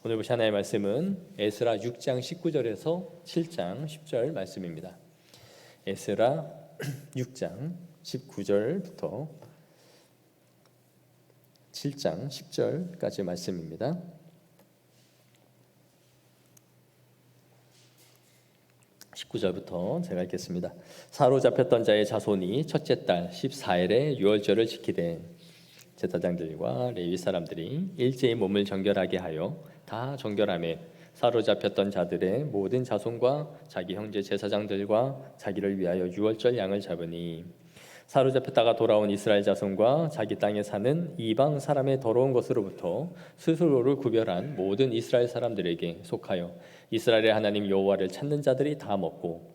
오늘 보실 하나님의 말씀은 에스라 6장 19절에서 7장 10절 말씀입니다. 에스라 6장 19절부터 7장 10절까지 말씀입니다. 19절부터 제가 읽겠습니다. 사로잡혔던 자의 자손이 첫째 달 14일에 유월절을 지키되 제사장들과 레위 사람들이 일제히 몸을 정결하게 하여 다 정결하매 사로잡혔던 자들의 모든 자손과 자기 형제 제사장들과 자기를 위하여 유월절 양을 잡으니 사로잡혔다가 돌아온 이스라엘 자손과 자기 땅에 사는 이방 사람의 더러운 것으로부터 스스로를 구별한 모든 이스라엘 사람들에게 속하여 이스라엘의 하나님 여호와를 찾는 자들이 다 먹고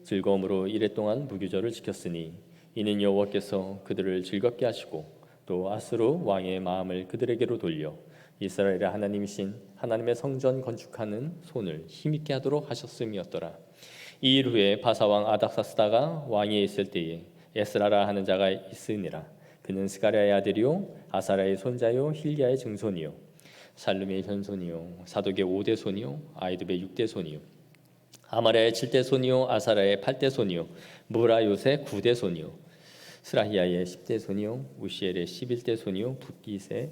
즐거움으로 이랫동안 무교절을 지켰으니 이는 여호와께서 그들을 즐겁게 하시고 또 아스루 왕의 마음을 그들에게로 돌려 이스라엘의 하나님이신 하나님의 성전 건축하는 손을 힘있게 하도록 하셨음이었더라. 이 일 후에 바사왕 아닥사스다가 왕위에 있을 때에 에스라라 하는 자가 있으니라. 그는 스가랴의 아들이요 아사랴의 손자요 힐리야의 증손이요 살룸의 현손이요 사독의 5대 손이요 아이두의 6대 손이요 아마랴의 7대 손이요 아사랴의 8대 손이요 무라요의 9대 손이요 스라히야의 10대 손이요 우시엘의 11대 손이요 붓깃의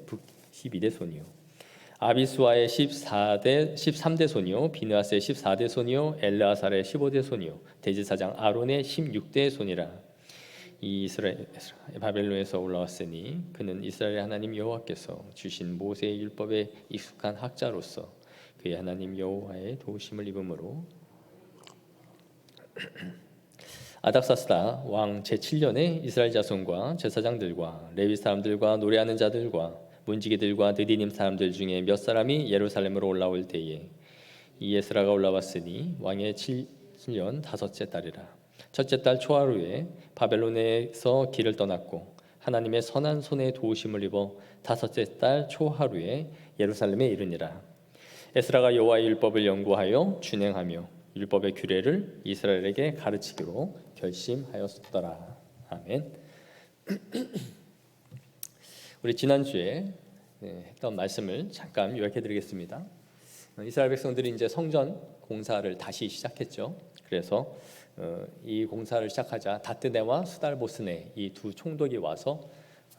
12대 손이요 아비수아의 13대 손이요 비느하스의 14대 손이요 엘르아살의 15대 손이요 대제사장 아론의 16대 손이라. 이 이스라엘 바벨론에서 올라왔으니 그는 이스라엘 하나님 여호와께서 주신 모세의 율법에 익숙한 학자로서 그의 하나님 여호와의 도우심을 입음으로 아닥사스다 왕 제7년에 이스라엘 자손과 제사장들과 레위 사람들과 노래하는 자들과 문지기들과 느디님 사람들 중에 몇 사람이 예루살렘으로 올라올 때에 이 에스라가 올라왔으니 왕의 7년 다섯째 달이라. 첫째 달 초하루에 바벨론에서 길을 떠났고 하나님의 선한 손에 도우심을 입어 다섯째 달 초하루에 예루살렘에 이르니라. 에스라가 여호와의 율법을 연구하여 준행하며 율법의 규례를 이스라엘에게 가르치기로 결심하였더라. 아멘. 우리 지난주에 했던 말씀을 잠깐 요약해드리겠습니다. 이스라엘 백성들이 이제 성전 공사를 다시 시작했죠. 그래서 이 공사를 시작하자 다뜨네와 수달보스네 이 두 총독이 와서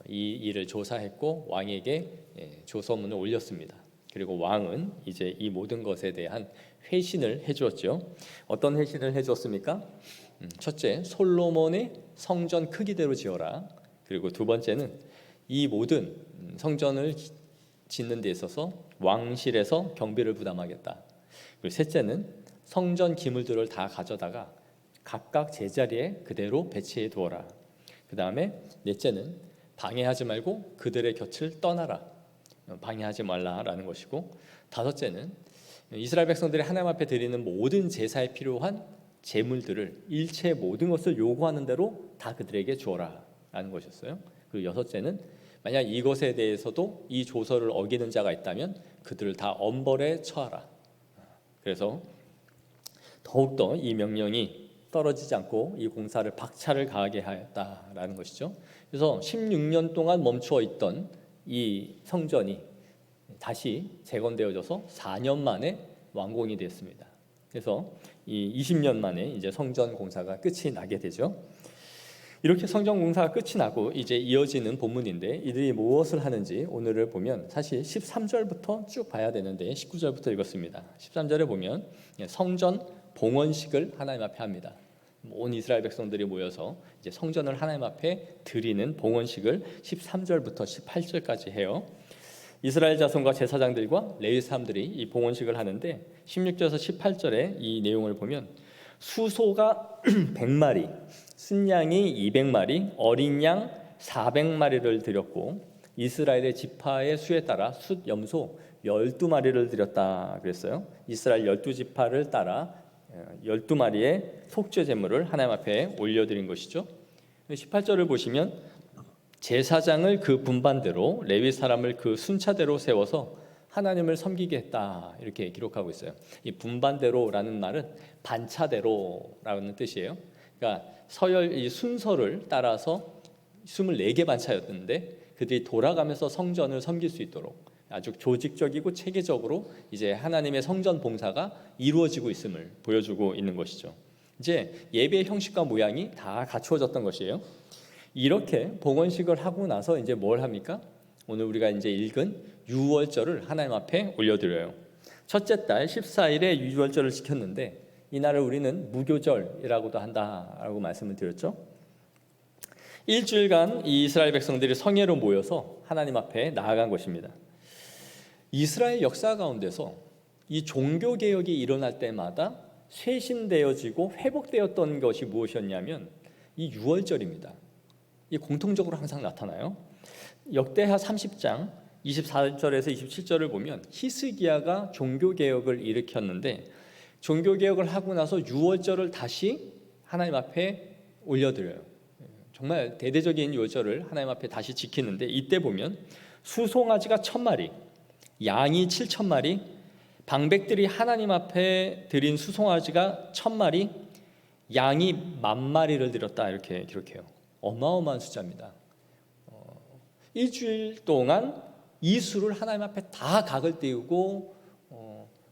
이 일을 조사했고 왕에게 조서문을 올렸습니다. 그리고 왕은 이제 이 모든 것에 대한 회신을 해주었죠. 어떤 회신을 해주었습니까? 첫째, 솔로몬의 성전 크기대로 지어라. 그리고 두 번째는 이 모든 성전을 짓는 데 있어서 왕실에서 경비를 부담하겠다. 그리고 셋째는 성전 기물들을 다 가져다가 각각 제자리에 그대로 배치해 두어라. 그 다음에 넷째는 방해하지 말고 그들의 곁을 떠나라. 방해하지 말라라는 것이고, 다섯째는 이스라엘 백성들이 하나님 앞에 드리는 모든 제사에 필요한 제물들을 일체 모든 것을 요구하는 대로 다 그들에게 주어라 라는 것이었어요. 그리고 여섯째는 만약 이것에 대해서도 이 조서를 어기는 자가 있다면 그들을 다 엄벌에 처하라. 그래서 더욱더 이 명령이 떨어지지 않고 이 공사를 박차를 가하게 하였다라는 것이죠. 그래서 16년 동안 멈추어 있던 이 성전이 다시 재건되어져서 4년 만에 완공이 됐습니다. 그래서 이 20년 만에 이제 성전 공사가 끝이 나게 되죠. 이렇게 성전 공사가 끝이 나고 이제 이어지는 본문인데 이들이 무엇을 하는지 오늘을 보면 사실 13절부터 쭉 봐야 되는데 19절부터 읽었습니다. 13절에 보면 성전 봉헌식을 하나님 앞에 합니다. 온 이스라엘 백성들이 모여서 이제 성전을 하나님 앞에 드리는 봉헌식을 13절부터 18절까지 해요. 이스라엘 자손과 제사장들과 레위 사람들이 이 봉헌식을 하는데 16절에서 18절에 이 내용을 보면 수소가 100마리, 순양이 200마리, 어린 양 400마리를 드렸고 이스라엘의 지파의 수에 따라 숫 염소 12마리를 드렸다 그랬어요. 이스라엘 12지파를 따라 12마리의 속죄 제물을 하나님 앞에 올려드린 것이죠. 18절을 보시면 제사장을 그 분반대로 레위 사람을 그 순차대로 세워서 하나님을 섬기게 했다 이렇게 기록하고 있어요. 이 분반대로라는 말은 반차대로라는 뜻이에요. 그러니까 서열 이 순서를 따라서 24개 반차였는데 그들이 돌아가면서 성전을 섬길 수 있도록 아주 조직적이고 체계적으로 이제 하나님의 성전 봉사가 이루어지고 있음을 보여주고 있는 것이죠. 이제 예배의 형식과 모양이 다 갖추어졌던 것이에요. 이렇게 봉헌식을 하고 나서 이제 뭘 합니까? 오늘 우리가 이제 읽은 유월절을 하나님 앞에 올려드려요. 첫째 달 14일에 유월절을 지켰는데 이날을 우리는 무교절이라고도 한다라고 말씀을 드렸죠. 일주일간 이 이스라엘 백성들이 성회로 모여서 하나님 앞에 나아간 것입니다. 이스라엘 역사 가운데서 이 종교개혁이 일어날 때마다 쇄신되어지고 회복되었던 것이 무엇이었냐면 이 유월절입니다. 이 공통적으로 항상 나타나요. 역대하 30장 24절에서 27절을 보면 히스기야가 종교개혁을 일으켰는데 종교개혁을 하고 나서 유월절을 다시 하나님 앞에 올려드려요. 정말 대대적인 유월절을 하나님 앞에 다시 지키는데 이때 보면 수송아지가 1000마리, 양이 7000마리, 방백들이 하나님 앞에 드린 수송아지가 1000마리, 양이 10,000마리를 드렸다 이렇게 기록해요. 어마어마한 숫자입니다. 일주일 동안 이 수를 하나님 앞에 다 각을 띄우고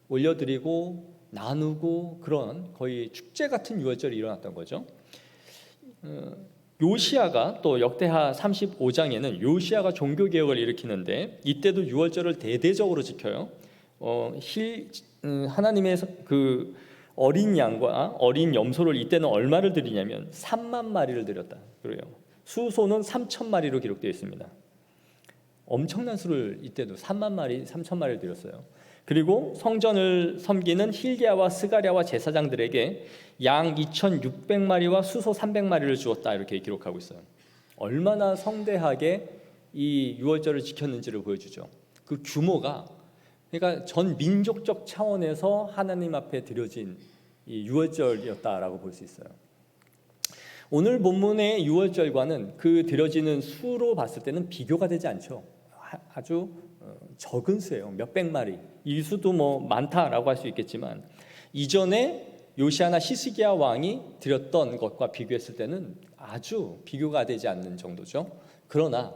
올려드리고 나누고 그런 거의 축제 같은 유월절이 일어났던 거죠. 요시야가 또 역대하 35장에는 요시야가 종교개혁을 일으키는데 이때도 유월절을 대대적으로 지켜요. 하나님의 그 어린 양과 어린 염소를 이때는 얼마를 드리냐면 3만 마리를 드렸다 그래요. 수소는 3,000마리로 기록되어 있습니다. 엄청난 수를 이때도 3만 마리, 3,000마리를 드렸어요. 그리고 성전을 섬기는 힐기야와 스가랴와 제사장들에게 양 2,600마리와 수소 300마리를 주었다 이렇게 기록하고 있어요. 얼마나 성대하게 이 유월절을 지켰는지를 보여주죠. 그 규모가 그러니까 전 민족적 차원에서 하나님 앞에 드려진 이 유월절이었다라고 볼 수 있어요. 오늘 본문의 유월절과는 그 드려지는 수로 봤을 때는 비교가 되지 않죠. 아주 적은 수예요. 몇백 마리. 이 수도 뭐 많다라고 할 수 있겠지만 이전에 요시아나 히스기야 왕이 드렸던 것과 비교했을 때는 아주 비교가 되지 않는 정도죠. 그러나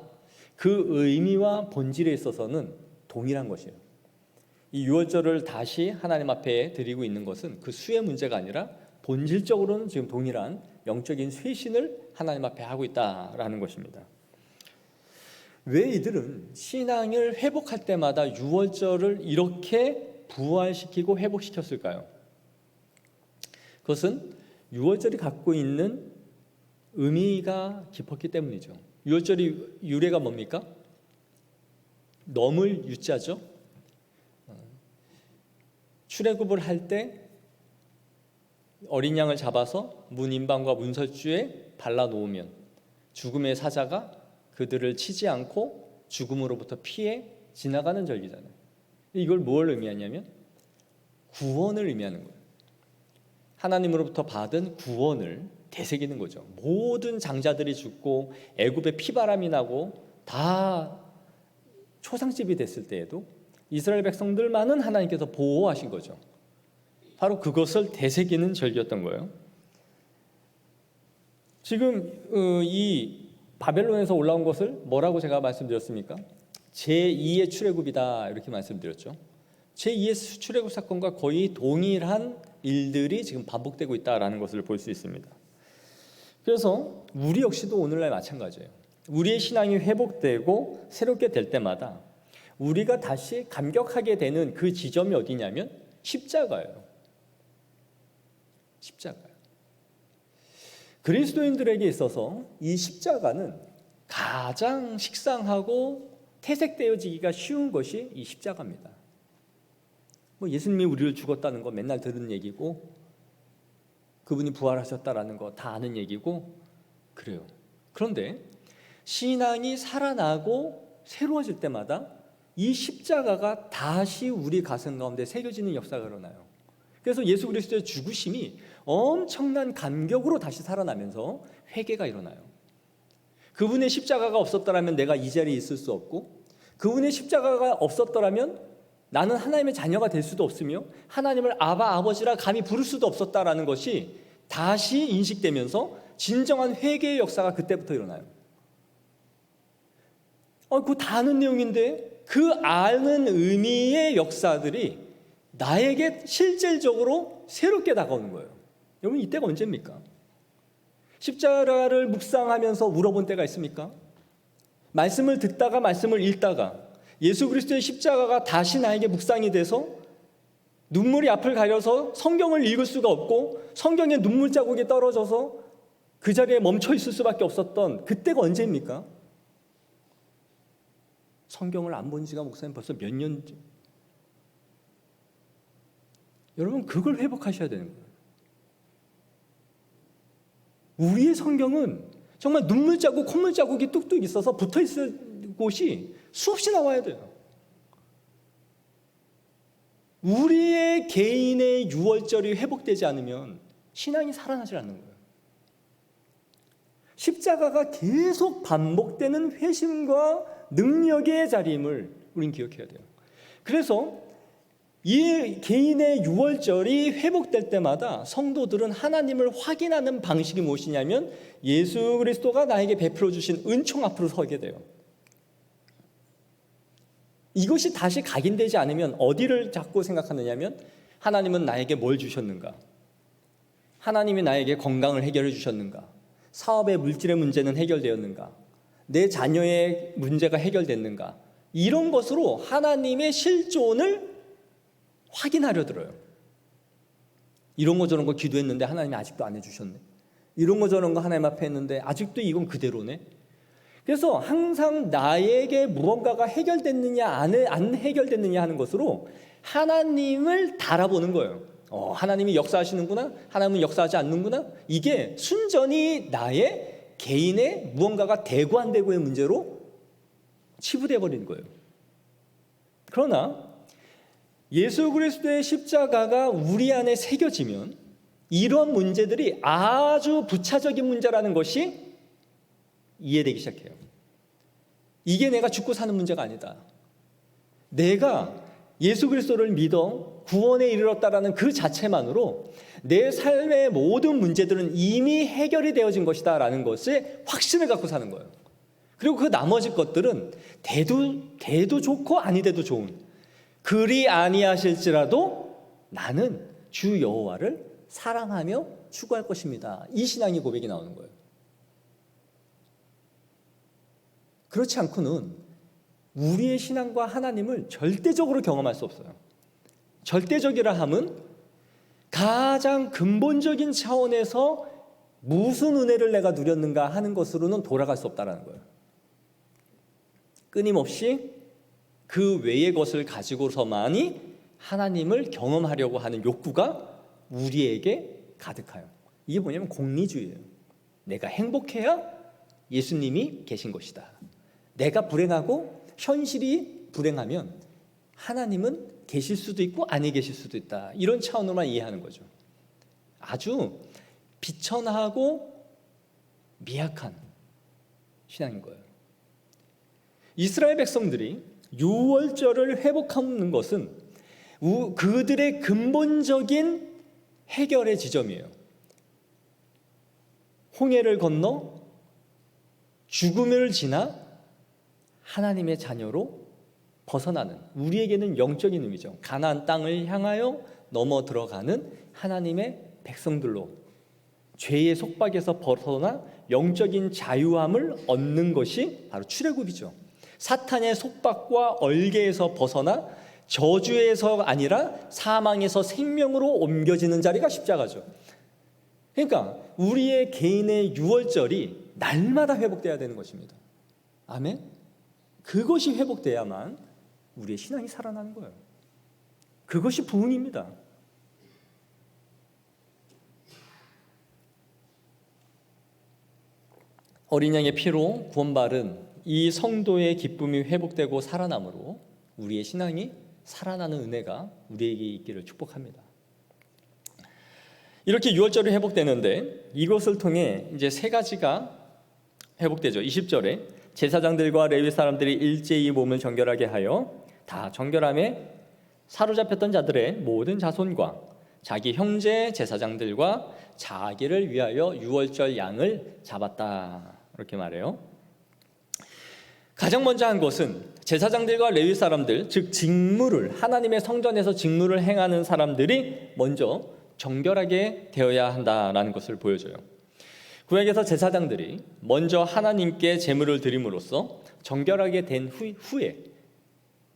그 의미와 본질에 있어서는 동일한 것이에요. 이 유월절을 다시 하나님 앞에 드리고 있는 것은 그 수의 문제가 아니라 본질적으로는 지금 동일한 영적인 쇄신을 하나님 앞에 하고 있다라는 것입니다. 왜 이들은 신앙을 회복할 때마다 유월절을 이렇게 부활시키고 회복시켰을까요? 그것은 유월절이 갖고 있는 의미가 깊었기 때문이죠. 유월절이 유래가 뭡니까? 넘을 유자죠. 출애굽을 할 때 어린 양을 잡아서 문인방과 문설주에 발라놓으면 죽음의 사자가 그들을 치지 않고 죽음으로부터 피해 지나가는 절기잖아요. 이걸 뭘 의미하냐면 구원을 의미하는 거예요. 하나님으로부터 받은 구원을 되새기는 거죠. 모든 장자들이 죽고 애굽에 피바람이 나고 다 초상집이 됐을 때에도 이스라엘 백성들만은 하나님께서 보호하신 거죠. 바로 그것을 되새기는 절기였던 거예요. 지금 이 바벨론에서 올라온 것을 뭐라고 제가 말씀드렸습니까? 제2의 출애굽이다 이렇게 말씀드렸죠. 제2의 출애굽 사건과 거의 동일한 일들이 지금 반복되고 있다는 것을 볼 수 있습니다. 그래서 우리 역시도 오늘날 마찬가지예요. 우리의 신앙이 회복되고 새롭게 될 때마다 우리가 다시 감격하게 되는 그 지점이 어디냐면 십자가예요. 십자가요. 그리스도인들에게 있어서 이 십자가는 가장 식상하고 퇴색되어지기가 쉬운 것이 이 십자가입니다. 뭐 예수님이 우리를 죽었다는 거 맨날 들은 얘기고 그분이 부활하셨다라는 거 다 아는 얘기고 그래요. 그런데 신앙이 살아나고 새로워질 때마다 이 십자가가 다시 우리 가슴 가운데 새겨지는 역사가 일어나요. 그래서 예수 그리스도의 죽으심이 엄청난 감격으로 다시 살아나면서 회개가 일어나요. 그분의 십자가가 없었더라면 내가 이 자리에 있을 수 없고 그분의 십자가가 없었더라면 나는 하나님의 자녀가 될 수도 없으며 하나님을 아바 아버지라 감히 부를 수도 없었다라는 것이 다시 인식되면서 진정한 회개의 역사가 그때부터 일어나요. 그거 다 아는 내용인데 그 아는 의미의 역사들이 나에게 실질적으로 새롭게 다가오는 거예요. 여러분, 이때가 언제입니까? 십자가를 묵상하면서 물어본 때가 있습니까? 말씀을 듣다가 말씀을 읽다가 예수 그리스도의 십자가가 다시 나에게 묵상이 돼서 눈물이 앞을 가려서 성경을 읽을 수가 없고 성경에 눈물 자국이 떨어져서 그 자리에 멈춰 있을 수밖에 없었던 그때가 언제입니까? 성경을 안 본 지가 목사님 벌써 몇 년. 여러분, 그걸 회복하셔야 되는 거예요. 우리의 성경은 정말 눈물 자국, 콧물 자국이 뚝뚝 있어서 붙어 있을 곳이 수없이 나와야 돼요. 우리의 개인의 유월절이 회복되지 않으면 신앙이 살아나지 않는 거예요. 십자가가 계속 반복되는 회심과 능력의 자리임을 우린 기억해야 돼요. 그래서 이 개인의 유월절이 회복될 때마다 성도들은 하나님을 확인하는 방식이 무엇이냐면 예수 그리스도가 나에게 베풀어 주신 은총 앞으로 서게 돼요. 이것이 다시 각인되지 않으면 어디를 자꾸 생각하느냐면 하나님은 나에게 뭘 주셨는가? 하나님이 나에게 건강을 해결해 주셨는가? 사업의 물질의 문제는 해결되었는가? 내 자녀의 문제가 해결됐는가? 이런 것으로 하나님의 실존을 확인하려 들어요. 이런 거 저런 거 기도했는데 하나님이 아직도 안 해주셨네. 이런 거 저런 거 하나님 앞에 했는데 아직도 이건 그대로네. 그래서 항상 나에게 무언가가 해결됐느냐 안 해결됐느냐 하는 것으로 하나님을 달아보는 거예요. 하나님이 역사하시는구나, 하나님은 역사하지 않는구나. 이게 순전히 나의 개인의 무언가가 되고 안 되고의 문제로 치부되어 버리는 거예요. 그러나 예수 그리스도의 십자가가 우리 안에 새겨지면 이런 문제들이 아주 부차적인 문제라는 것이 이해되기 시작해요. 이게 내가 죽고 사는 문제가 아니다. 내가 예수 그리스도를 믿어 구원에 이르렀다라는 그 자체만으로 내 삶의 모든 문제들은 이미 해결이 되어진 것이다 라는 것에 확신을 갖고 사는 거예요. 그리고 그 나머지 것들은 돼도 좋고 아니 돼도 좋은, 그리 아니하실지라도 나는 주 여호와를 사랑하며 추구할 것입니다. 이 신앙의 고백이 나오는 거예요. 그렇지 않고는 우리의 신앙과 하나님을 절대적으로 경험할 수 없어요. 절대적이라 함은 가장 근본적인 차원에서 무슨 은혜를 내가 누렸는가 하는 것으로는 돌아갈 수 없다는 거예요. 끊임없이 그 외의 것을 가지고서만이 하나님을 경험하려고 하는 욕구가 우리에게 가득해요. 이게 뭐냐면 공리주의예요. 내가 행복해야 예수님이 계신 것이다. 내가 불행하고 현실이 불행하면 하나님은 계실 수도 있고 아니 계실 수도 있다. 이런 차원으로만 이해하는 거죠. 아주 비천하고 미약한 신앙인 거예요. 이스라엘 백성들이 유월절을 회복하는 것은 그들의 근본적인 해결의 지점이에요. 홍해를 건너 죽음을 지나 하나님의 자녀로 벗어나는, 우리에게는 영적인 의미죠. 가나안 땅을 향하여 넘어 들어가는 하나님의 백성들로 죄의 속박에서 벗어나 영적인 자유함을 얻는 것이 바로 출애굽이죠. 사탄의 속박과 얼개에서 벗어나 저주에서 아니라 사망에서 생명으로 옮겨지는 자리가 십자가죠. 그러니까 우리의 개인의 유월절이 날마다 회복돼야 되는 것입니다. 아멘. 그것이 회복돼야만 우리의 신앙이 살아나는 거예요. 그것이 부흥입니다. 어린 양의 피로 구원받은 이 성도의 기쁨이 회복되고 살아남으로 우리의 신앙이 살아나는 은혜가 우리에게 있기를 축복합니다. 이렇게 유월절이 회복되는데 이것을 통해 이제 세 가지가 회복되죠. 20절에 제사장들과 레위 사람들이 일제히 몸을 정결하게 하여 다 정결함에 사로잡혔던 자들의 모든 자손과 자기 형제 제사장들과 자기를 위하여 유월절 양을 잡았다. 이렇게 말해요. 가장 먼저 한 것은 제사장들과 레위 사람들, 즉 직무를, 하나님의 성전에서 직무를 행하는 사람들이 먼저 정결하게 되어야 한다라는 것을 보여줘요. 구약에서 제사장들이 먼저 하나님께 제물을 드림으로써 정결하게 된 후에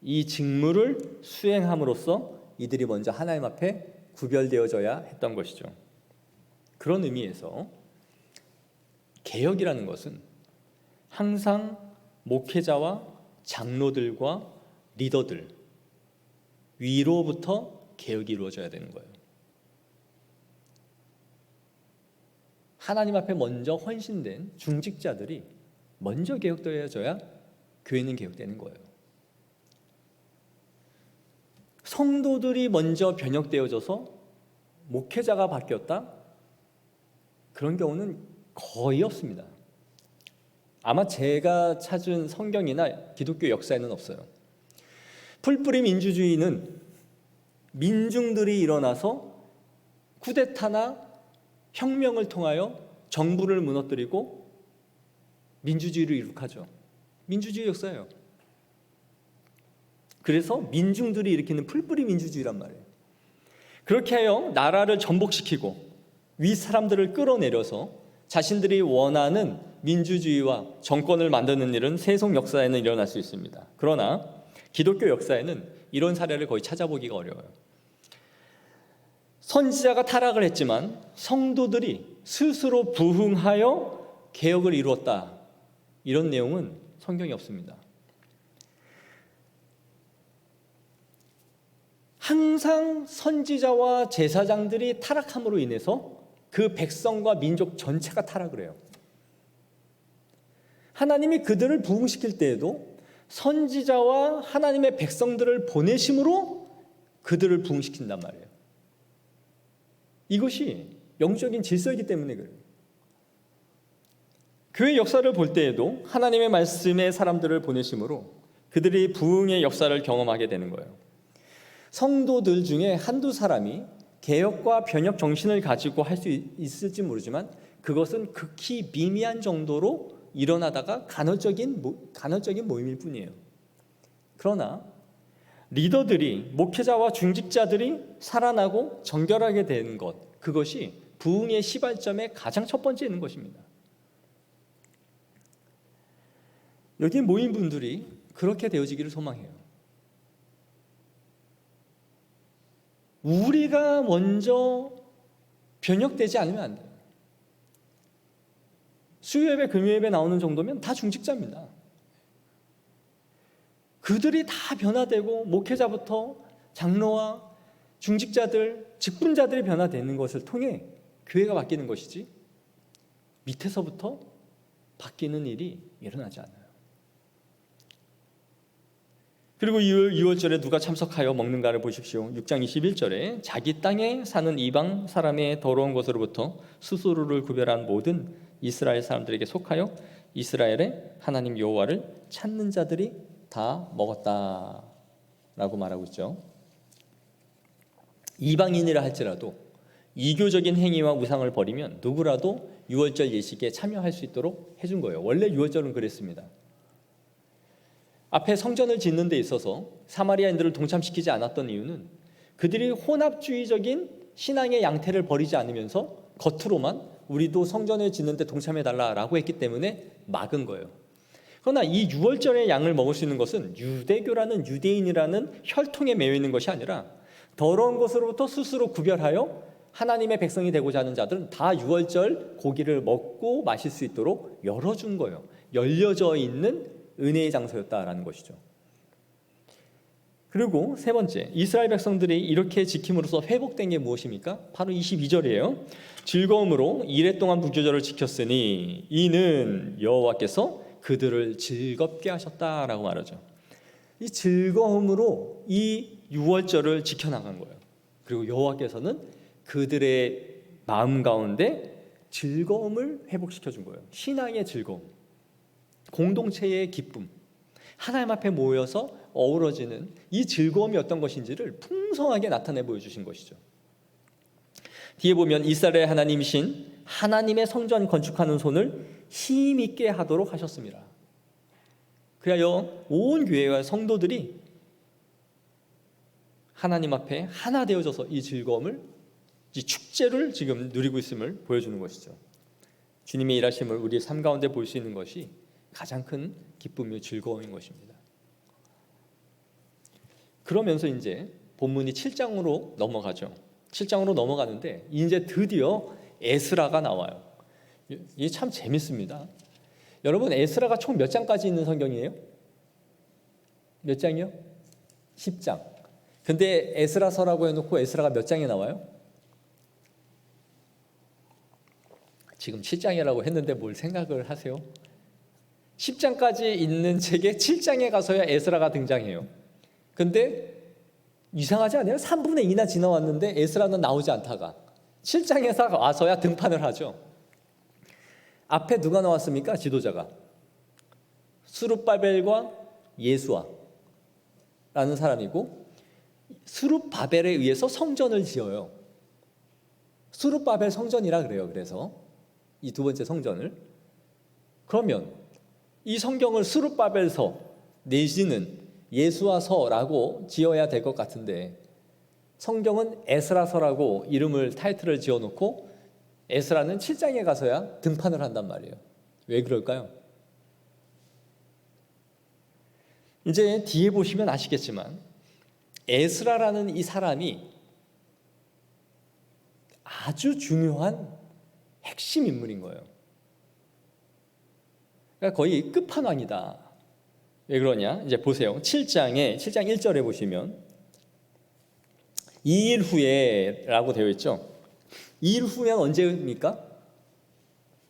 이 직무를 수행함으로써 이들이 먼저 하나님 앞에 구별되어져야 했던 것이죠. 그런 의미에서 개혁이라는 것은 항상 목회자와 장로들과 리더들 위로부터 개혁이 이루어져야 되는 거예요. 하나님 앞에 먼저 헌신된 중직자들이 먼저 개혁되어져야 교회는 개혁되는 거예요. 성도들이 먼저 변혁되어져서 목회자가 바뀌었다? 그런 경우는 거의 없습니다. 아마 제가 찾은 성경이나 기독교 역사에는 없어요. 풀뿌리 민주주의는 민중들이 일어나서 쿠데타나 혁명을 통하여 정부를 무너뜨리고 민주주의를 이룩하죠. 민주주의 역사예요. 그래서 민중들이 일으키는 풀뿌리 민주주의란 말이에요. 그렇게 하여 나라를 전복시키고 위 사람들을 끌어내려서 자신들이 원하는 민주주의와 정권을 만드는 일은 세속 역사에는 일어날 수 있습니다. 그러나 기독교 역사에는 이런 사례를 거의 찾아보기가 어려워요. 선지자가 타락을 했지만 성도들이 스스로 부흥하여 개혁을 이루었다. 이런 내용은 성경에 없습니다. 항상 선지자와 제사장들이 타락함으로 인해서 그 백성과 민족 전체가 타락을 해요. 하나님이 그들을 부흥시킬 때에도 선지자와 하나님의 백성들을 보내심으로 그들을 부흥시킨단 말이에요. 이것이 영적인 질서이기 때문에 그래요. 교회 역사를 볼 때에도 하나님의 말씀의 사람들을 보내심으로 그들이 부흥의 역사를 경험하게 되는 거예요. 성도들 중에 한두 사람이 개혁과 변혁 정신을 가지고 할 수 있을지 모르지만 그것은 극히 미미한 정도로 일어나다가 간헐적인 모임일 뿐이에요. 그러나 리더들이, 목회자와 중직자들이 살아나고 정결하게 되는 것, 그것이 부흥의 시발점의 가장 첫 번째 있는 것입니다. 여기 모인 분들이 그렇게 되어지기를 소망해요. 우리가 먼저 변혁되지 않으면 안 돼요. 수요예배, 금요예배 나오는 정도면 다 중직자입니다. 그들이 다 변화되고 목회자부터 장로와 중직자들, 직분자들이 변화되는 것을 통해 교회가 바뀌는 것이지 밑에서부터 바뀌는 일이 일어나지 않아요. 그리고 6월절에 누가 참석하여 먹는가를 보십시오. 6장 21절에 자기 땅에 사는 이방 사람의 더러운 것으로부터 스스로를 구별한 모든 이스라엘 사람들에게 속하여 이스라엘의 하나님 여호와를 찾는 자들이 다 먹었다라고 말하고 있죠. 이방인이라 할지라도 이교적인 행위와 우상을 버리면 누구라도 6월절 예식에 참여할 수 있도록 해준 거예요. 원래 6월절은 그랬습니다. 앞에 성전을 짓는 데 있어서 사마리아인들을 동참시키지 않았던 이유는 그들이 혼합주의적인 신앙의 양태를 버리지 않으면서 겉으로만 우리도 성전을 짓는 데 동참해달라라고 했기 때문에 막은 거예요. 그러나 이 6월절의 양을 먹을 수 있는 것은 유대교라는 유대인이라는 혈통에 매여 있는 것이 아니라 더러운 것으로부터 스스로 구별하여 하나님의 백성이 되고자 하는 자들은 다 6월절 고기를 먹고 마실 수 있도록 열어준 거예요. 열려져 있는 은혜의 장소였다라는 것이죠. 그리고 세 번째, 이스라엘 백성들이 이렇게 지킴으로써 회복된 게 무엇입니까? 바로 22절이에요. 즐거움으로 이랫동안 무교절을 지켰으니 이는 여호와께서 그들을 즐겁게 하셨다라고 말하죠. 이 즐거움으로 이 6월절을 지켜나간 거예요. 그리고 여호와께서는 그들의 마음 가운데 즐거움을 회복시켜 준 거예요. 신앙의 즐거움, 공동체의 기쁨, 하나님 앞에 모여서 어우러지는 이 즐거움이 어떤 것인지를 풍성하게 나타내 보여주신 것이죠. 뒤에 보면 이스라엘 하나님이신 하나님의 성전 건축하는 손을 힘있게 하도록 하셨습니다. 그리하여 온 교회와 성도들이 하나님 앞에 하나 되어져서 이 즐거움을, 이 축제를 지금 누리고 있음을 보여주는 것이죠. 주님의 일하심을 우리의 삶 가운데 볼 수 있는 것이 가장 큰 기쁨이요 즐거움인 것입니다. 그러면서 이제 본문이 7장으로 넘어가죠. 7장으로 넘어가는데 이제 드디어 에스라가 나와요. 이게 참 재밌습니다. 여러분, 에스라가 총 몇 장까지 있는 성경이에요? 몇 장이요? 10장. 근데 에스라서라고 해놓고 에스라가 몇 장에 나와요? 지금 7장이라고 했는데 뭘 생각을 하세요? 10장까지 있는 책에 7장에 가서야 에스라가 등장해요. 근데 이상하지 않아요? 3분의 2나 지나왔는데 에스라는 나오지 않다가 7장에서 와서야 등판을 하죠. 앞에 누가 나왔습니까? 지도자가 스룹바벨과 예수아라는 사람이고, 스룹바벨에 의해서 성전을 지어요. 스룹바벨 성전이라 그래요. 그래서 이 두 번째 성전을, 그러면 이 성경을 스룹바벨서 내지는 예수아서라고 지어야 될 것 같은데 성경은 에스라서라고 이름을 타이틀을 지어놓고 에스라는 7장에 가서야 등판을 한단 말이에요. 왜 그럴까요? 이제 뒤에 보시면 아시겠지만 에스라라는 이 사람이 아주 중요한 핵심 인물인 거예요. 그러니까 거의 끝판왕이다. 왜 그러냐? 이제 보세요. 7장 1절에 보시면 2일 후에 라고 되어 있죠. 2일 후면 언제입니까?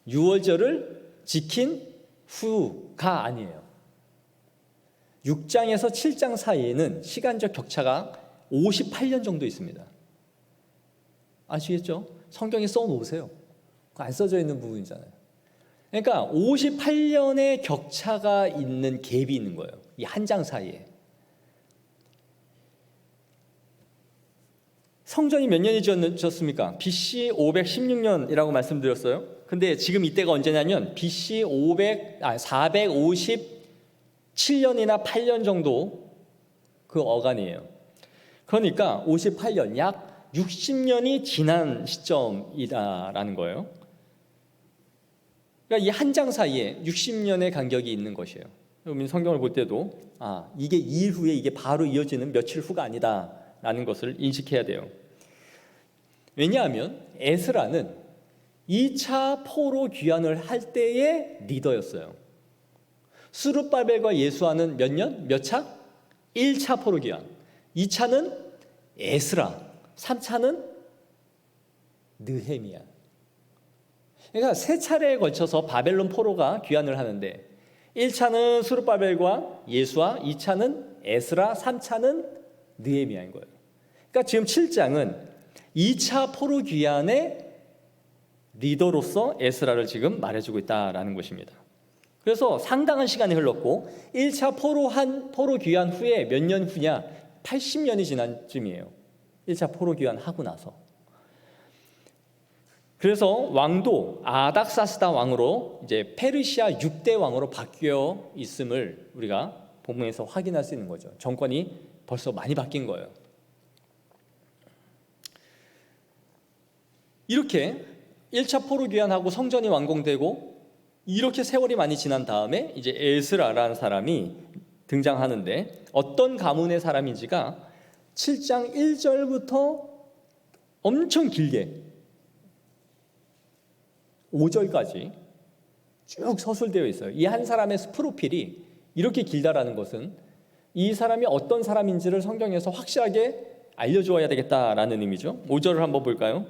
유월절을 지킨 후가 아니에요. 6장에서 7장 사이에는 시간적 격차가 58년 정도 있습니다. 아시겠죠? 성경에 써놓으세요. 안 써져 있는 부분이잖아요. 그러니까 58년의 격차가 있는 갭이 있는 거예요. 이 한 장 사이에. 성전이 몇 년이 지어졌습니까? BC 516년이라고 말씀드렸어요. 근데 지금 이때가 언제냐면 BC 457년이나 8년 정도 그 어간이에요. 그러니까 58년, 약 60년이 지난 시점이다라는 거예요. 그러니까 이 한 장 사이에 60년의 간격이 있는 것이에요. 여러분 성경을 볼 때도 이게 2일 후에 이게 바로 이어지는 며칠 후가 아니다라는 것을 인식해야 돼요. 왜냐하면 에스라는 2차 포로 귀환을 할 때의 리더였어요. 스룹바벨과 예수아는 몇 년? 몇 차? 1차 포로 귀환. 2차는 에스라. 3차는 느헤미야. 그러니까 세 차례에 걸쳐서 바벨론 포로가 귀환을 하는데 1차는 스룹바벨과 예수아, 2차는 에스라, 3차는 느헤미야인 거예요. 그러니까 지금 7장은 2차 포로 귀환의 리더로서 에스라를 지금 말해주고 있다라는 것입니다. 그래서 상당한 시간이 흘렀고 1차 포로 귀환 후에 몇 년 후냐? 80년이 지난 쯤이에요. 1차 포로 귀환하고 나서. 그래서 왕도 아닥사스다 왕으로 이제 페르시아 6대 왕으로 바뀌어 있음을 우리가 본문에서 확인할 수 있는 거죠. 정권이 벌써 많이 바뀐 거예요. 이렇게 1차 포로 귀환하고 성전이 완공되고 이렇게 세월이 많이 지난 다음에 이제 에스라라는 사람이 등장하는데 어떤 가문의 사람인지가 7장 1절부터 엄청 길게 5절까지 쭉 서술되어 있어요. 이 한 사람의 프로필이 이렇게 길다라는 것은 이 사람이 어떤 사람인지를 성경에서 확실하게 알려주어야 되겠다라는 의미죠. 5절을 한번 볼까요?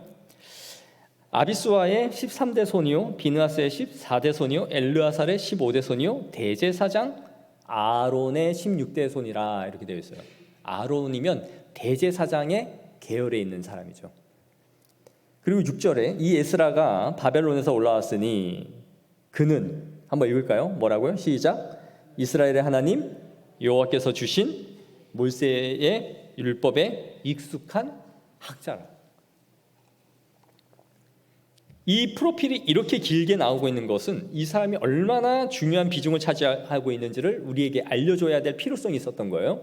아비수아의 13대 손이요, 비느하스의 14대 손이요, 엘르아살의 15대 손이요, 대제사장 아론의 16대 손이라 이렇게 되어 있어요. 아론이면 대제사장의 계열에 있는 사람이죠. 그리고 6절에 이 에스라가 바벨론에서 올라왔으니 그는 한번 읽을까요? 뭐라고요? 시작. 이스라엘의 하나님 여호와께서 주신 몰세의 율법에 익숙한 학자라. 이 프로필이 이렇게 길게 나오고 있는 것은 이 사람이 얼마나 중요한 비중을 차지하고 있는지를 우리에게 알려줘야 될 필요성이 있었던 거예요.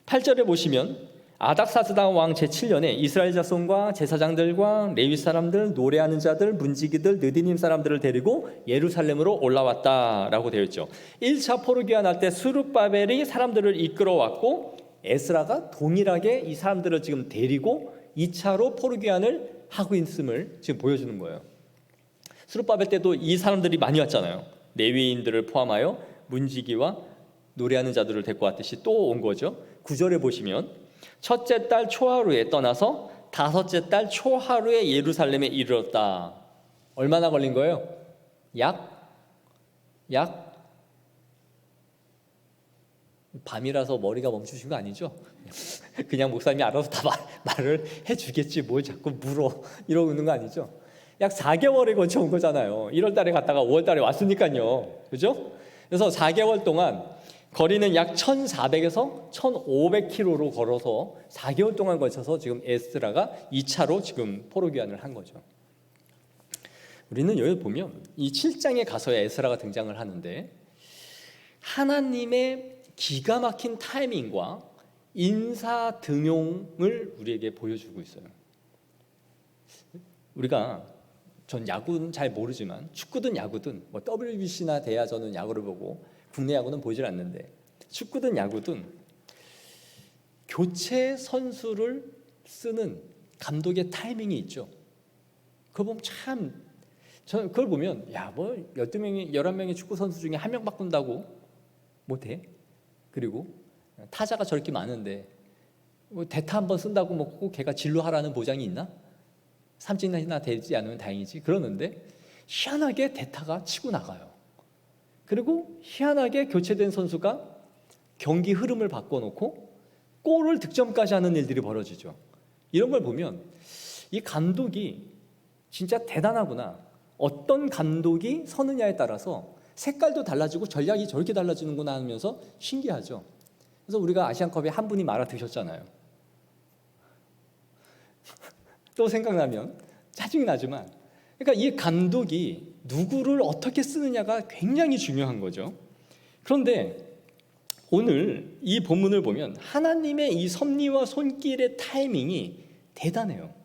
8절에 보시면 아닥사스다 왕 제7년에 이스라엘 자손과 제사장들과 레위 사람들, 노래하는 자들, 문지기들, 느디님 사람들을 데리고 예루살렘으로 올라왔다라고 되어 있죠. 1차 포로기환 할 때 스룹바벨이 사람들을 이끌어왔고 에스라가 동일하게 이 사람들을 지금 데리고 2차로 포로기환을 하고 있음을 지금 보여주는 거예요. 스룹바벨 때도 이 사람들이 많이 왔잖아요. 레위인들을 포함하여 문지기와 노래하는 자들을 데리고 왔듯이 또 온 거죠. 9절에 보시면 첫째 달 초하루에 떠나서 다섯째 달 초하루에 예루살렘에 이르렀다. 얼마나 걸린 거예요? 약 밤이라서 머리가 멈추신 거 아니죠? 그냥 목사님이 알아서 다 말을 해주겠지 뭘 자꾸 물어 이러고 있는 거 아니죠? 약 4개월에 걸쳐 온 거잖아요. 1월 달에 갔다가 5월 달에 왔으니까요. 그죠? 그래서 4개월 동안 거리는 약 1,400에서 1,500km로 걸어서 4개월 동안 걸쳐서 지금 에스라가 2차로 지금 포로기환을 한 거죠. 우리는 여기 보면 이 7장에 가서야 에스라가 등장을 하는데 하나님의 기가 막힌 타이밍과 인사 등용을 우리에게 보여주고 있어요. 우리가 전 야구는 잘 모르지만 축구든 야구든 뭐 WBC나 돼야 저는 야구를 보고 국내 야구는 보질 않는데 축구든 야구든 교체 선수를 쓰는 감독의 타이밍이 있죠. 그거 보면 참 저는 그걸 보면 야 뭐 12명이 11명의 축구 선수 중에 한 명 바꾼다고 못해. 그리고 타자가 저렇게 많은데 뭐 대타 한번 쓴다고 뭐 꼭 걔가 진루하라는 보장이 있나? 삼진이나 되지 않으면 다행이지. 그러는데 희한하게 대타가 치고 나가요. 그리고 희한하게 교체된 선수가 경기 흐름을 바꿔놓고 골을 득점까지 하는 일들이 벌어지죠. 이런 걸 보면 이 감독이 진짜 대단하구나. 어떤 감독이 서느냐에 따라서 색깔도 달라지고 전략이 저렇게 달라지는구나 하면서 신기하죠. 그래서 우리가 아시안컵에 한 분이 말아 드셨잖아요. 또 생각나면 짜증이 나지만 그러니까 이 감독이 누구를 어떻게 쓰느냐가 굉장히 중요한 거죠. 그런데 오늘 이 본문을 보면 하나님의 이 섭리와 손길의 타이밍이 대단해요.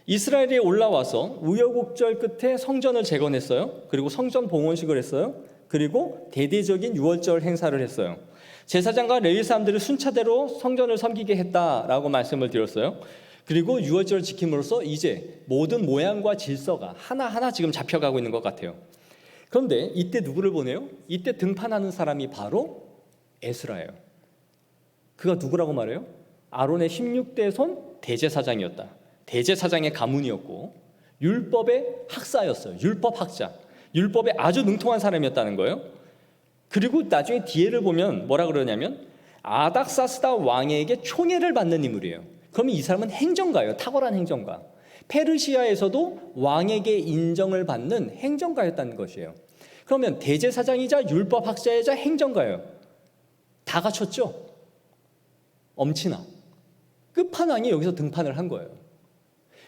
이스라엘에 올라와서 우여곡절 끝에 성전을 재건했어요. 그리고 성전 봉헌식을 했어요. 그리고 대대적인 유월절 행사를 했어요. 제사장과 레위 사람들을 순차대로 성전을 섬기게 했다라고 말씀을 드렸어요. 그리고 유월절을 지킴으로써 이제 모든 모양과 질서가 하나하나 지금 잡혀가고 있는 것 같아요. 그런데 이때 누구를 보내요? 이때 등판하는 사람이 바로 에스라예요. 그가 누구라고 말해요? 아론의 16대 손 대제사장이었다. 대제사장의 가문이었고 율법의 학사였어요. 율법 학자. 율법에 아주 능통한 사람이었다는 거예요. 그리고 나중에 뒤에를 보면 뭐라 그러냐면 아닥사스다 왕에게 총애를 받는 인물이에요. 그러면 이 사람은 행정가예요. 탁월한 행정가. 페르시아에서도 왕에게 인정을 받는 행정가였다는 것이에요. 그러면 대제사장이자 율법학자이자 행정가예요. 다 갖췄죠? 엄친아. 끝판왕이 여기서 등판을 한 거예요.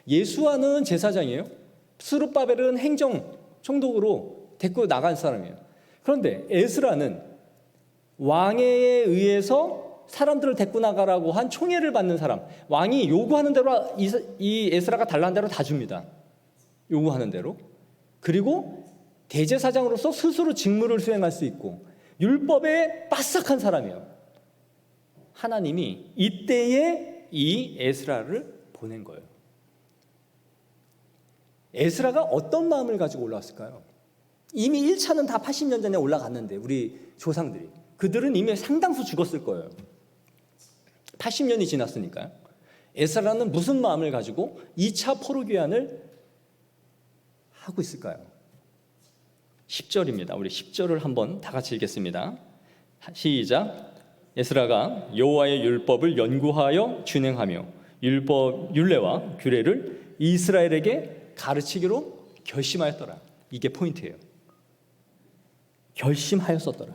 예수아는 제사장이에요. 스룹바벨은 행정 총독으로 데리고 나간 사람이에요. 그런데 에스라는 왕에 의해서 사람들을 데리고 나가라고 한 총애를 받는 사람. 왕이 요구하는 대로 이 에스라가 달라는 대로 다 줍니다. 요구하는 대로. 그리고 대제사장으로서 스스로 직무를 수행할 수 있고 율법에 빠삭한 사람이에요. 하나님이 이때에 이 에스라를 보낸 거예요. 에스라가 어떤 마음을 가지고 올라왔을까요? 이미 1차는 다 80년 전에 올라갔는데 우리 조상들이. 그들은 이미 상당수 죽었을 거예요. 80년이 지났으니까요. 에스라는 무슨 마음을 가지고 2차 포로기환을 하고 있을까요? 10절입니다. 우리 10절을 한번 다 같이 읽겠습니다. 시작. 에스라가 여호와의 율법을 연구하여 준행하며 율례와 규례를 이스라엘에게 가르치기로 결심하였더라. 이게 포인트예요. 결심하였었더라.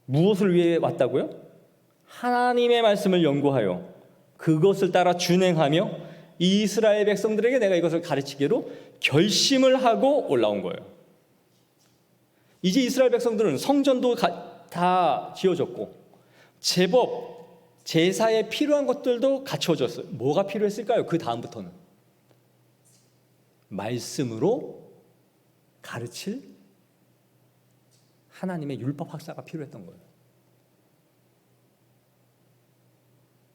무엇을 위해 왔다고요? 하나님의 말씀을 연구하여 그것을 따라 준행하며 이스라엘 백성들에게 내가 이것을 가르치기로 결심을 하고 올라온 거예요. 이제 이스라엘 백성들은 성전도 다 지어졌고 제법 제사에 필요한 것들도 갖춰졌어요. 뭐가 필요했을까요? 그 다음부터는 말씀으로 가르칠 하나님의 율법 학사가 필요했던 거예요.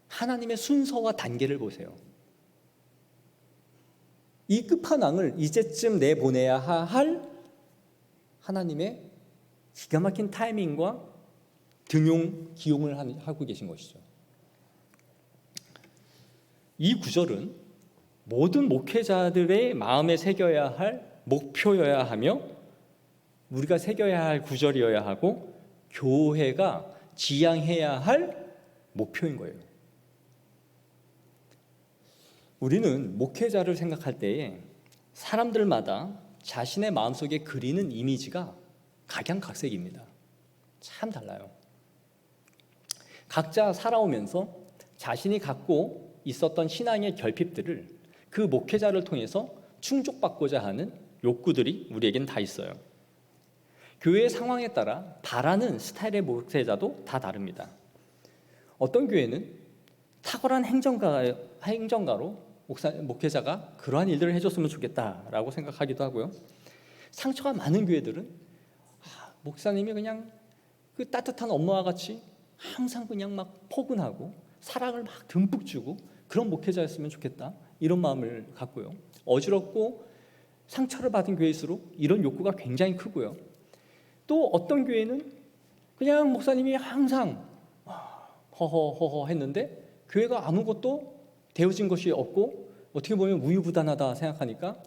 하나님의 순서와 단계를 보세요. 이 끝판왕을 이제쯤 내보내야 할 하나님의 기가 막힌 타이밍과 기용을 하고 계신 것이죠. 이 구절은 모든 목회자들의 마음에 새겨야 할 목표여야 하며 우리가 새겨야 할 구절이어야 하고 교회가 지향해야 할 목표인 거예요. 우리는 목회자를 생각할 때에 사람들마다 자신의 마음속에 그리는 이미지가 각양각색입니다. 참 달라요. 각자 살아오면서 자신이 갖고 있었던 신앙의 결핍들을 그 목회자를 통해서 충족받고자 하는 욕구들이 우리에겐 다 있어요. 교회의 상황에 따라 바라는 스타일의 목회자도 다 다릅니다. 어떤 교회는 탁월한 행정가로 목회자가 그러한 일들을 해줬으면 좋겠다라고 생각하기도 하고요. 상처가 많은 교회들은 목사님이 그냥 그 따뜻한 엄마와 같이 항상 그냥 막 포근하고 사랑을 막 듬뿍 주고 그런 목회자였으면 좋겠다 이런 마음을 갖고요. 어지럽고 상처를 받은 교회일수록 이런 욕구가 굉장히 크고요. 또 어떤 교회는 그냥 목사님이 항상 허허 했는데 교회가 아무것도 되어진 것이 없고 어떻게 보면 우유부단하다 생각하니까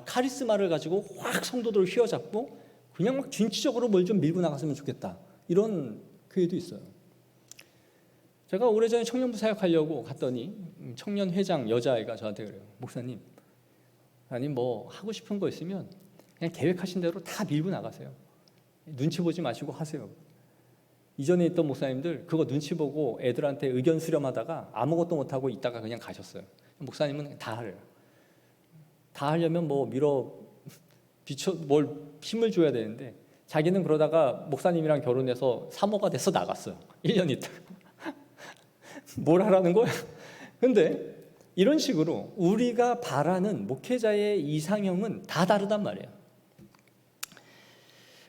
카리스마를 가지고 확 성도들을 휘어잡고 그냥 막 진취적으로 뭘 좀 밀고 나갔으면 좋겠다 이런 교회도 있어요. 제가 오래전에 청년부 사역하려고 갔더니 청년 회장 여자아이가 저한테 그래요. 목사님, 아니 뭐 하고 싶은 거 있으면 그냥 계획하신 대로 다 밀고 나가세요. 눈치 보지 마시고 하세요. 이전에 있던 목사님들 그거 눈치 보고 애들한테 의견 수렴하다가 아무것도 못하고 있다가 그냥 가셨어요. 목사님은 다 하래요. 다 하려면 뭐 뭘 힘을 줘야 되는데 자기는 그러다가 목사님이랑 결혼해서 사모가 돼서 나갔어요. 1년 있다가. 뭘 하라는 거야? 근데 이런 식으로 우리가 바라는 목회자의 이상형은 다 다르단 말이에요.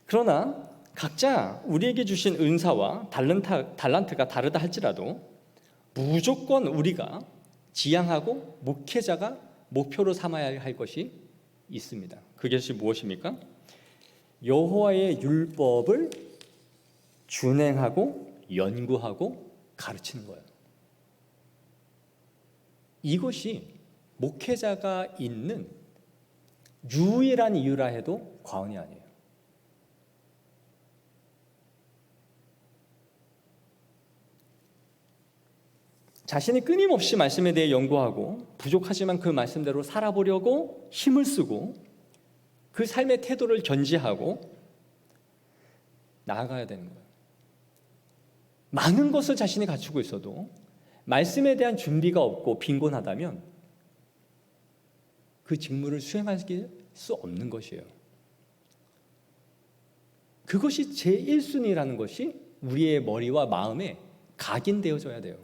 그러나 각자 우리에게 주신 은사와 달란트가 다르다 할지라도 무조건 우리가 지향하고 목회자가 목표로 삼아야 할 것이 있습니다. 그것이 무엇입니까? 여호와의 율법을 준행하고 연구하고 가르치는 거예요. 이것이 목회자가 있는 유일한 이유라 해도 과언이 아니에요. 자신이 끊임없이 말씀에 대해 연구하고 부족하지만 그 말씀대로 살아보려고 힘을 쓰고 그 삶의 태도를 견지하고 나아가야 되는 거예요. 많은 것을 자신이 갖추고 있어도 말씀에 대한 준비가 없고 빈곤하다면 그 직무를 수행할 수 없는 것이에요. 그것이 제1순위라는 것이 우리의 머리와 마음에 각인되어져야 돼요.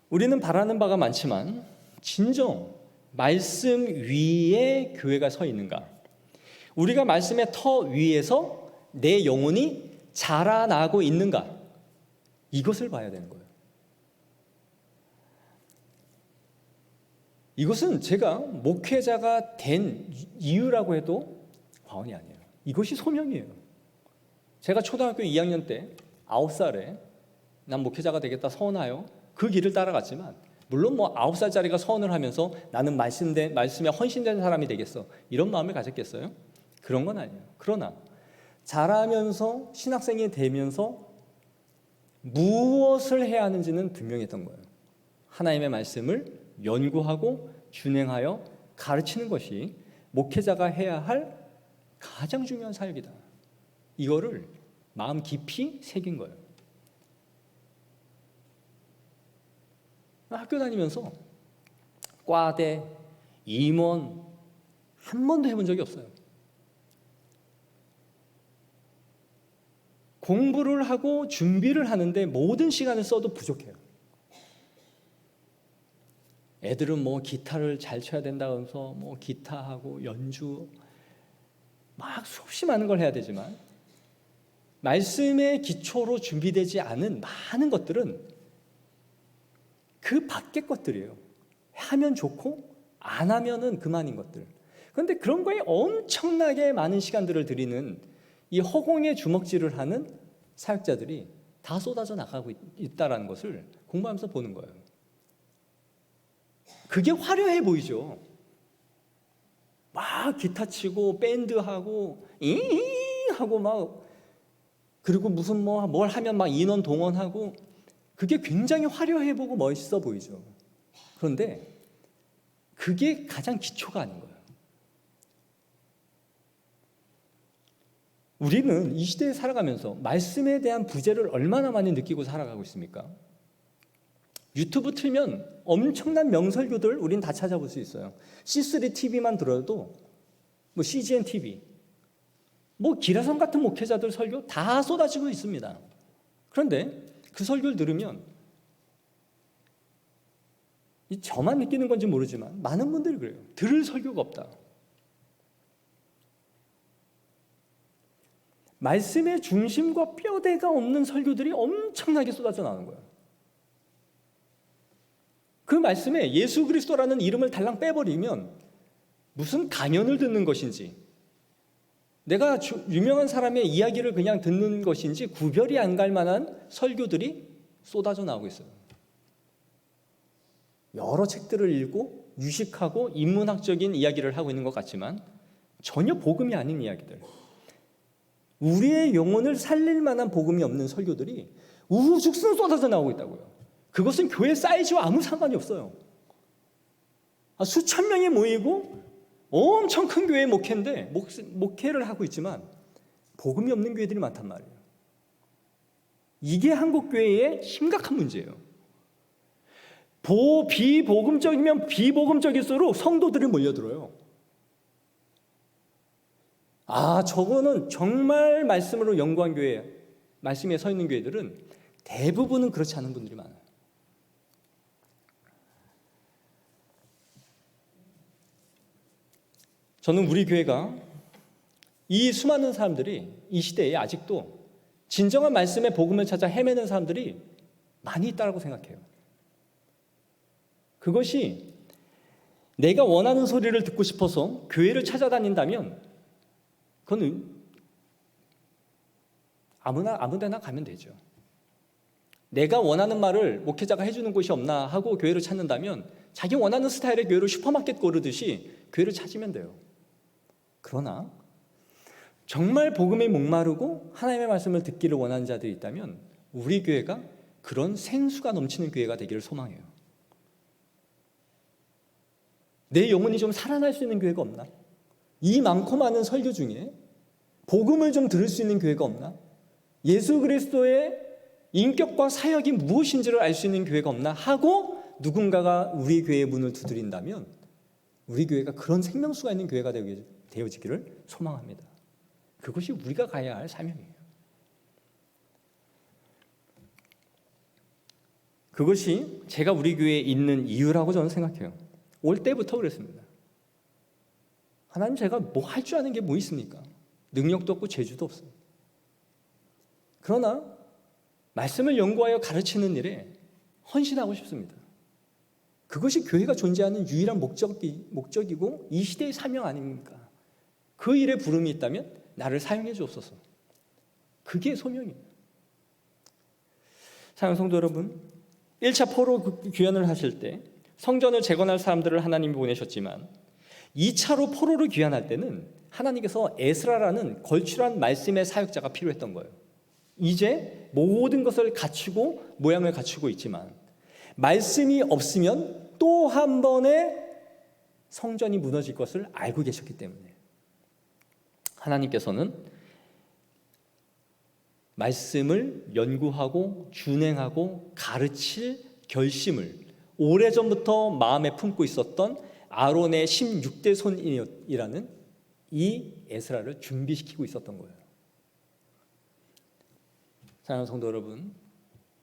우리는 바라는 바가 많지만 진정 말씀 위에 교회가 서 있는가? 우리가 말씀의 터 위에서 내 영혼이 자라나고 있는가? 이것을 봐야 되는 거예요. 이것은 제가 목회자가 된 이유라고 해도 과언이 아니에요. 이것이 소명이에요. 제가 초등학교 2학년 때 9살에 난 목회자가 되겠다 서원하여 그 길을 따라갔지만 물론 뭐 9살짜리가 서원을 하면서 나는 말씀에 헌신된 사람이 되겠어 이런 마음을 가졌겠어요? 그런 건 아니에요. 그러나 자라면서 신학생이 되면서 무엇을 해야 하는지는 분명했던 거예요. 하나님의 말씀을 연구하고 준행하여 가르치는 것이 목회자가 해야 할 가장 중요한 사역이다. 이거를 마음 깊이 새긴 거예요. 학교 다니면서 과대, 임원 한 번도 해본 적이 없어요. 공부를 하고 준비를 하는데 모든 시간을 써도 부족해요. 애들은 뭐 기타를 잘 쳐야 된다면서 뭐 기타하고 연주 막 수없이 많은 걸 해야 되지만 말씀의 기초로 준비되지 않은 많은 것들은 그 밖의 것들이에요. 하면 좋고 안 하면은 그만인 것들. 그런데 그런 거에 엄청나게 많은 시간들을 들이는 이 허공에 주먹질을 하는 사역자들이 다 쏟아져 나가고 있다는 것을 공부하면서 보는 거예요. 그게 화려해 보이죠. 막 기타 치고 밴드하고 잉 하고 막 그리고 무슨 뭘 하면 막 인원 동원하고 그게 굉장히 화려해 보고 멋있어 보이죠. 그런데 그게 가장 기초가 아닌 거예요. 우리는 이 시대에 살아가면서 말씀에 대한 부재를 얼마나 많이 느끼고 살아가고 있습니까? 유튜브 틀면 엄청난 명설교들 우린 다 찾아볼 수 있어요. C3 TV만 들어도 뭐 CGN TV, 뭐 기라성 같은 목회자들 설교 다 쏟아지고 있습니다. 그런데 그 설교를 들으면 저만 느끼는 건지 모르지만 많은 분들이 그래요. 들을 설교가 없다. 말씀의 중심과 뼈대가 없는 설교들이 엄청나게 쏟아져 나오는 거예요. 그 말씀에 예수 그리스도라는 이름을 달랑 빼버리면 무슨 강연을 듣는 것인지 내가 유명한 사람의 이야기를 그냥 듣는 것인지 구별이 안 갈 만한 설교들이 쏟아져 나오고 있어요. 여러 책들을 읽고 유식하고 인문학적인 이야기를 하고 있는 것 같지만 전혀 복음이 아닌 이야기들, 우리의 영혼을 살릴 만한 복음이 없는 설교들이 우후죽순 쏟아져 나오고 있다고요. 그것은 교회 사이즈와 아무 상관이 없어요. 수천 명이 모이고 엄청 큰 교회 목회인데 목회를 하고 있지만 복음이 없는 교회들이 많단 말이에요. 이게 한국 교회의 심각한 문제예요. 비복음적이면 비복음적일수록 성도들이 몰려들어요. 저거는 정말 말씀으로 연구한 교회, 말씀에 서 있는 교회들은 대부분은 그렇지 않은 분들이 많아요. 저는 우리 교회가 이 수많은 사람들이 이 시대에 아직도 진정한 말씀의 복음을 찾아 헤매는 사람들이 많이 있다고 생각해요. 그것이 내가 원하는 소리를 듣고 싶어서 교회를 찾아다닌다면 그건 아무 데나 가면 되죠. 내가 원하는 말을 목회자가 해주는 곳이 없나 하고 교회를 찾는다면 자기 원하는 스타일의 교회를 슈퍼마켓 고르듯이 교회를 찾으면 돼요. 그러나 정말 복음에 목마르고 하나님의 말씀을 듣기를 원하는 자들이 있다면 우리 교회가 그런 생수가 넘치는 교회가 되기를 소망해요. 내 영혼이 좀 살아날 수 있는 교회가 없나? 이 많고 많은 설교 중에 복음을 좀 들을 수 있는 교회가 없나? 예수 그리스도의 인격과 사역이 무엇인지를 알 수 있는 교회가 없나 하고 누군가가 우리 교회의 문을 두드린다면 우리 교회가 그런 생명수가 있는 교회가 되어지기를 소망합니다. 그것이 우리가 가야 할 사명이에요. 그것이 제가 우리 교회에 있는 이유라고 저는 생각해요. 올 때부터 그랬습니다. 하나님, 제가 뭐 할 줄 아는 게 뭐 있습니까? 능력도 없고 재주도 없어요. 그러나 말씀을 연구하여 가르치는 일에 헌신하고 싶습니다. 그것이 교회가 존재하는 유일한 목적이고 이 시대의 사명 아닙니까? 그 일에 부름이 있다면 나를 사용해 주옵소서. 그게 소명이에요. 사랑하는 성도 여러분, 1차 포로 귀환을 하실 때 성전을 재건할 사람들을 하나님이 보내셨지만 2차로 포로를 귀환할 때는 하나님께서 에스라라는 걸출한 말씀의 사역자가 필요했던 거예요. 이제 모든 것을 갖추고 모양을 갖추고 있지만 말씀이 없으면 또 한 번의 성전이 무너질 것을 알고 계셨기 때문에 하나님께서는 말씀을 연구하고 준행하고 가르칠 결심을 오래전부터 마음에 품고 있었던 아론의 16대 손이라는 이 에스라를 준비시키고 있었던 거예요. 사랑하는 성도 여러분,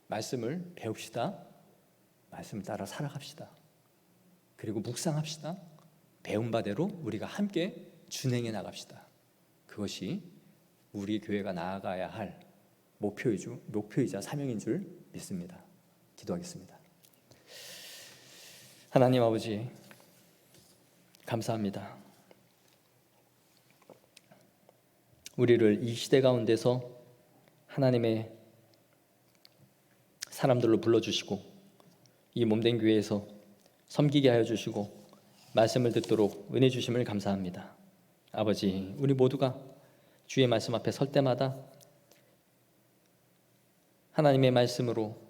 말씀을 배웁시다. 말씀 따라 살아갑시다. 그리고 묵상합시다. 배운 바대로 우리가 함께 준행해 나갑시다. 그것이 우리 교회가 나아가야 할 목표이자 사명인 줄 믿습니다. 기도하겠습니다. 하나님 아버지, 감사합니다. 우리를 이 시대 가운데서 하나님의 사람들로 불러주시고 이 몸된 교회에서 섬기게 하여 주시고 말씀을 듣도록 은혜 주심을 감사합니다. 아버지, 우리 모두가 주의 말씀 앞에 설 때마다 하나님의 말씀으로